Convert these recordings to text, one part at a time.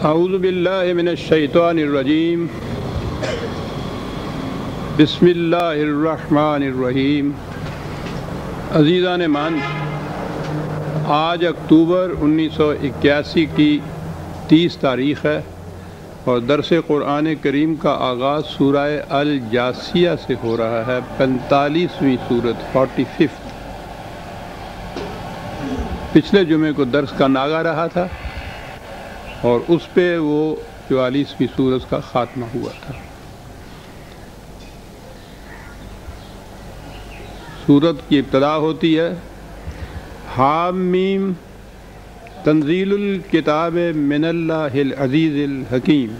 اعوذ باللہ من الشیطان الرجیم بسم اللہ الرحمن الرحیم۔ عزیزان مان، آج اکتوبر 1981 کی 30 تاریخ ہے اور درس قرآن کریم کا آغاز سورہ الجاثیہ سے ہو رہا ہے، 45ویں سورت 45۔ پچھلے جمعے کو درس کا ناغہ رہا تھا اور اس پہ وہ 44ویں سورت کا خاتمہ ہوا تھا۔ سورت کی ابتدا ہوتی ہے حامیم تنزیل الکتاب من اللہ العزیز الحکیم۔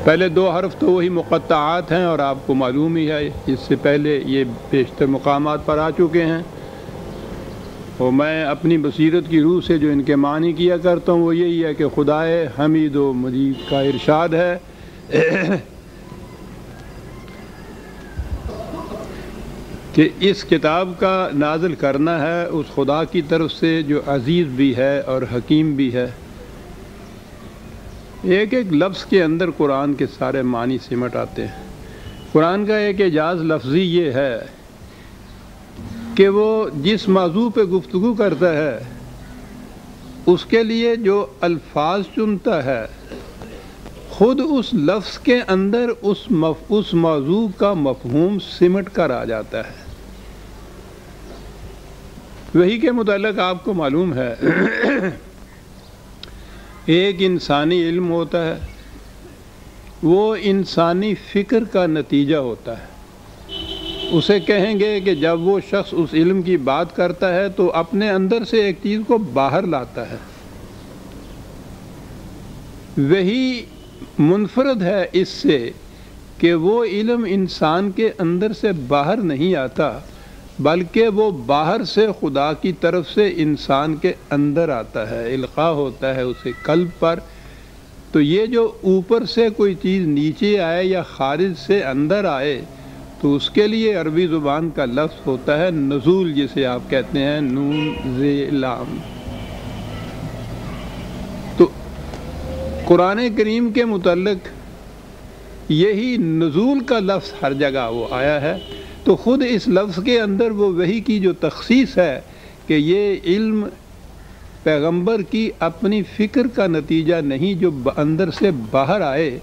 پہلے دو حرف تو وہی مقطعات ہیں اور آپ کو معلوم ہی ہے، اس سے پہلے یہ بیشتر مقامات پر آ چکے ہیں، اور میں اپنی بصیرت کی روح سے جو ان کے معنی کیا کرتا ہوں وہ یہی ہے کہ خدائے حمید و مجید کا ارشاد ہے کہ اس کتاب کا نازل کرنا ہے اس خدا کی طرف سے جو عزیز بھی ہے اور حکیم بھی ہے۔ ایک ایک لفظ کے اندر قرآن کے سارے معنی سمٹ آتے ہیں۔ قرآن کا ایک اعجاز لفظی یہ ہے کہ وہ جس موضوع پہ گفتگو کرتا ہے اس کے لیے جو الفاظ چنتا ہے خود اس لفظ کے اندر اس موضوع کا مفہوم سمٹ کر آ جاتا ہے۔ وہی کے متعلق آپ کو معلوم ہے ایک انسانی علم ہوتا ہے، وہ انسانی فکر کا نتیجہ ہوتا ہے۔ اسے کہیں گے کہ جب وہ شخص اس علم کی بات کرتا ہے تو اپنے اندر سے ایک چیز کو باہر لاتا ہے۔ وہی منفرد ہے اس سے کہ وہ علم انسان کے اندر سے باہر نہیں آتا بلکہ وہ باہر سے خدا کی طرف سے انسان کے اندر آتا ہے، القاء ہوتا ہے اسے قلب پر۔ تو یہ جو اوپر سے کوئی چیز نیچے آئے یا خارج سے اندر آئے تو اس کے لیے عربی زبان کا لفظ ہوتا ہے نزول، جسے آپ کہتے ہیں نون ز لام۔ تو قرآن کریم کے متعلق یہی نزول کا لفظ ہر جگہ وہ آیا ہے، تو خود اس لفظ کے اندر وہ وحی کی جو تخصیص ہے کہ یہ علم پیغمبر کی اپنی فکر کا نتیجہ نہیں جو اندر سے باہر آئے،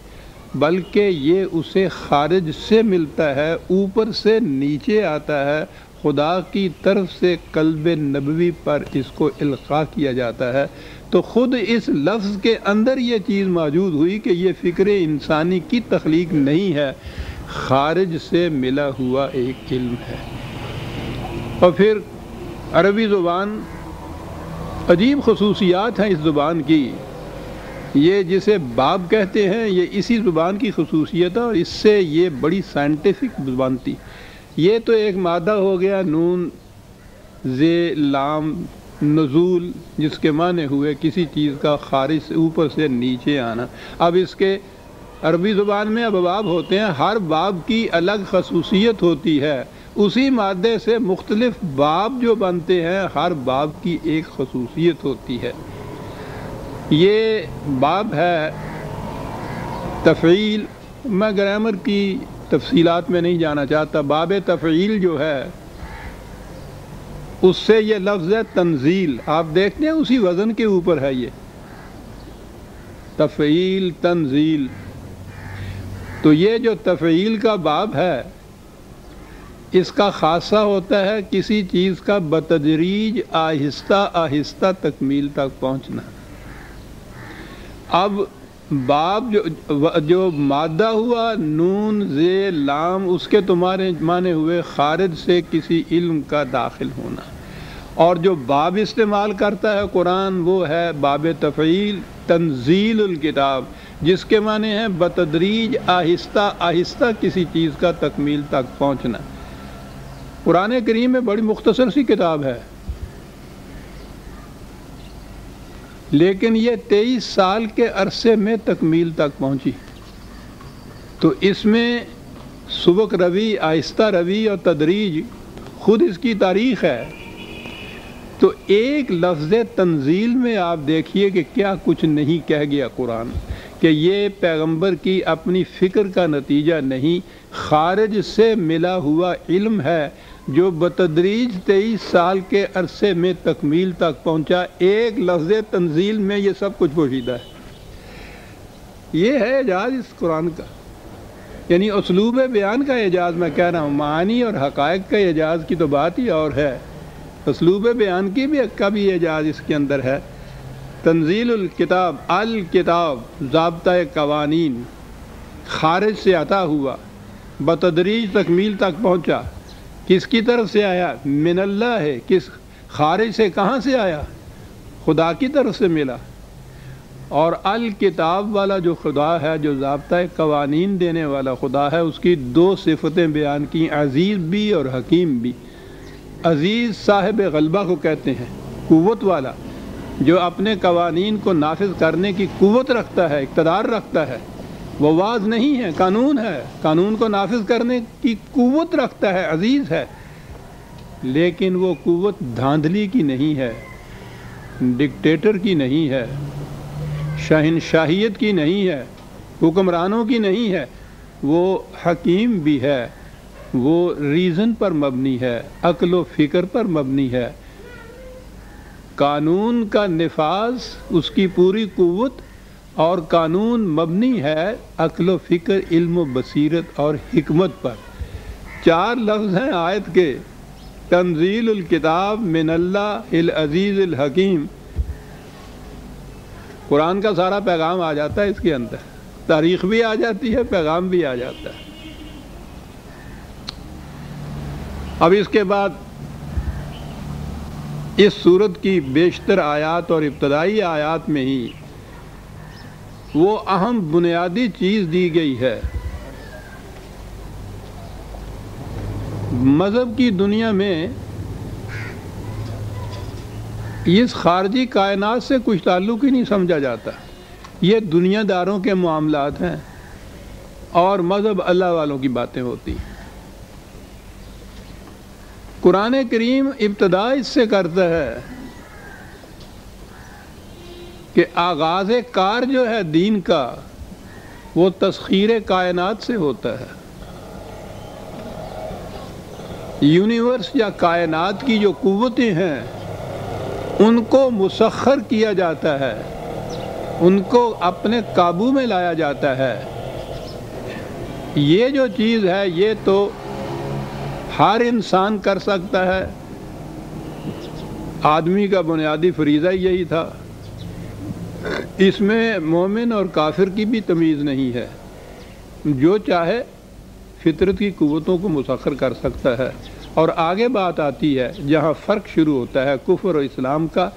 بلکہ یہ اسے خارج سے ملتا ہے، اوپر سے نیچے آتا ہے، خدا کی طرف سے قلب نبوی پر اس کو القاء کیا جاتا ہے۔ تو خود اس لفظ کے اندر یہ چیز موجود ہوئی کہ یہ فکر انسانی کی تخلیق نہیں ہے، خارج سے ملا ہوا ایک علم ہے۔ اور پھر عربی زبان عجیب خصوصیات ہیں اس زبان کی، یہ جسے باب کہتے ہیں یہ اسی زبان کی خصوصیت ہے، اور اس سے یہ بڑی سائنٹیفک زبان تھی۔ یہ تو ایک مادہ ہو گیا نون ز لام نزول، جس کے معنی ہوئے کسی چیز کا خارج سے اوپر سے نیچے آنا۔ اب اس کے عربی زبان میں ابواب ہوتے ہیں، ہر باب کی الگ خصوصیت ہوتی ہے، اسی مادے سے مختلف باب جو بنتے ہیں ہر باب کی ایک خصوصیت ہوتی ہے۔ یہ باب ہے تفعیل، میں گرامر کی تفصیلات میں نہیں جانا چاہتا۔ باب تفعیل جو ہے اس سے یہ لفظ ہے تنزیل، آپ دیکھتے ہیں اسی وزن کے اوپر ہے یہ تفعیل تنزیل۔ تو یہ جو تفعیل کا باب ہے اس کا خاصہ ہوتا ہے کسی چیز کا بتدریج آہستہ آہستہ تکمیل تک پہنچنا۔ اب باب جو مادہ ہوا نون ز لام، اس کے تمہارے معنی ہوئے خارج سے کسی علم کا داخل ہونا، اور جو باب استعمال کرتا ہے قرآن وہ ہے باب تفعیل تنزیل الکتاب، جس کے معنی ہے بتدریج آہستہ آہستہ کسی چیز کا تکمیل تک پہنچنا۔ قرآن کریم میں بڑی مختصر سی کتاب ہے، لیکن یہ 23 سال کے عرصے میں تکمیل تک پہنچی۔ تو اس میں سبک روی، آہستہ روی اور تدریج خود اس کی تاریخ ہے۔ تو ایک لفظ تنزیل میں آپ دیکھیے کہ کیا کچھ نہیں کہہ گیا قرآن، کہ یہ پیغمبر کی اپنی فکر کا نتیجہ نہیں، خارج سے ملا ہوا علم ہے جو بتدریج 23 سال کے عرصے میں تکمیل تک پہنچا۔ ایک لفظ تنزیل میں یہ سب کچھ پوشیدہ ہے۔ یہ ہے اعجاز اس قرآن کا، یعنی اسلوب بیان کا اعجاز میں کہہ رہا ہوں، معانی اور حقائق کا اعجاز کی تو بات ہی اور ہے، اسلوب بیان کی بھی اعجاز اس کے اندر ہے۔ تنزیل الکتاب، الکتاب ضابطۂ قوانین، خارج سے عطا ہوا، بتدریج تکمیل تک پہنچا، کس کی طرف سے آیا؟ من اللہ ہے۔ کس خارج سے کہاں سے آیا؟ خدا کی طرف سے ملا۔ اور الکتاب والا جو خدا ہے، جو ضابطۂ قوانین دینے والا خدا ہے، اس کی دو صفتیں بیان کی، عزیز بھی اور حکیم بھی۔ عزیز صاحب غلبہ کو کہتے ہیں، قوت والا، جو اپنے قوانین کو نافذ کرنے کی قوت رکھتا ہے، اقتدار رکھتا ہے۔ وہ واز نہیں ہے، قانون ہے، قانون کو نافذ کرنے کی قوت رکھتا ہے، عزیز ہے، لیکن وہ قوت دھاندلی کی نہیں ہے، ڈکٹیٹر کی نہیں ہے، شہنشاہیت کی نہیں ہے، حکمرانوں کی نہیں ہے، وہ حکیم بھی ہے، وہ ریزن پر مبنی ہے، عقل و فکر پر مبنی ہے۔ قانون کا نفاذ، اس کی پوری قوت، اور قانون مبنی ہے عقل و فکر، علم و بصیرت اور حکمت پر۔ 4 لفظ ہیں آیت کے، تنزیل الکتاب، من اللہ العزیز الحکیم۔ قرآن کا سارا پیغام آ جاتا ہے اس کے اندر، تاریخ بھی آ جاتی ہے، پیغام بھی آ جاتا ہے۔ اب اس کے بعد اس سورت کی بیشتر آیات اور ابتدائی آیات میں ہی وہ اہم بنیادی چیز دی گئی ہے۔ مذہب کی دنیا میں اس خارجی کائنات سے کچھ تعلق ہی نہیں سمجھا جاتا، یہ دنیا داروں کے معاملات ہیں، اور مذہب اللہ والوں کی باتیں ہوتی ہیں۔ قرآن کریم ابتدا اس سے کرتا ہے کہ آغاز کار جو ہے دین کا، وہ تسخیر کائنات سے ہوتا ہے۔ یونیورس یا کائنات کی جو قوتیں ہیں ان کو مسخر کیا جاتا ہے، ان کو اپنے قابو میں لایا جاتا ہے۔ یہ جو چیز ہے یہ تو ہر انسان کر سکتا ہے، آدمی کا بنیادی فریضہ یہی تھا، اس میں مومن اور کافر کی بھی تمیز نہیں ہے، جو چاہے فطرت کی قوتوں کو مسخر کر سکتا ہے۔ اور آگے بات آتی ہے جہاں فرق شروع ہوتا ہے کفر اور اسلام کا،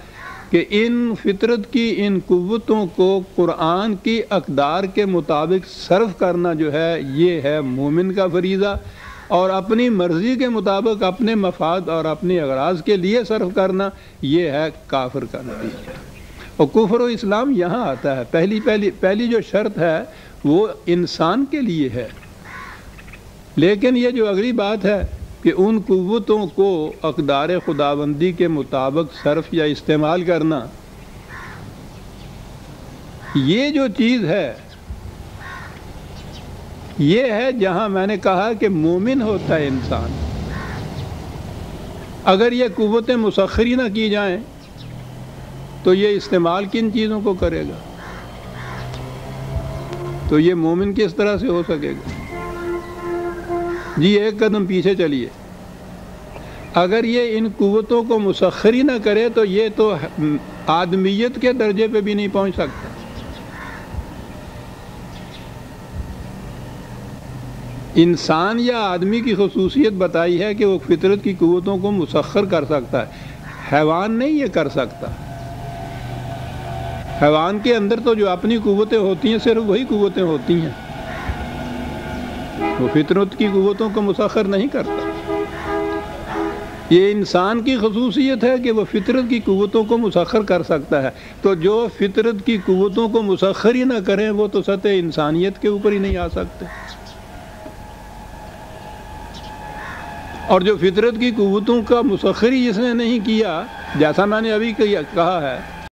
کہ ان فطرت کی ان قوتوں کو قرآن کی اقدار کے مطابق صرف کرنا جو ہے یہ ہے مومن کا فریضہ، اور اپنی مرضی کے مطابق اپنے مفاد اور اپنے اغراض کے لیے صرف کرنا یہ ہے کافر کا نتیجہ۔ اور کفر و اسلام یہاں آتا ہے، پہلی جو شرط ہے وہ انسان کے لیے ہے، لیکن یہ جو اگلی بات ہے کہ ان قوتوں کو اقدار خداوندی کے مطابق صرف یا استعمال کرنا، یہ جو چیز ہے یہ ہے جہاں میں نے کہا کہ مومن ہوتا ہے انسان۔ اگر یہ قوتیں مسخری نہ کی جائیں تو یہ استعمال کن چیزوں کو کرے گا؟ تو یہ مومن کس طرح سے ہو سکے گا؟ جی ایک قدم پیچھے چلیے، اگر یہ ان قوتوں کو مسخری نہ کرے تو یہ تو آدمیت کے درجے پہ بھی نہیں پہنچ سکتا۔ انسان یا آدمی کی خصوصیت بتائی ہے کہ وہ فطرت کی قوتوں کو مسخر کر سکتا ہے، حیوان نہیں یہ کر سکتا۔ حیوان کے اندر تو جو اپنی قوتیں ہوتی ہیں صرف وہی قوتیں ہوتی ہیں، وہ فطرت کی قوتوں کو مسخر نہیں کرتا۔ یہ انسان کی خصوصیت ہے کہ وہ فطرت کی قوتوں کو مسخر کر سکتا ہے، تو جو فطرت کی قوتوں کو مسخر ہی نہ کریں وہ تو سطح انسانیت کے اوپر ہی نہیں آ سکتے۔ اور جو فطرت کی قوتوں کا مسخر ہی جس نے نہیں کیا جیسا میں نے ابھی کہا ہے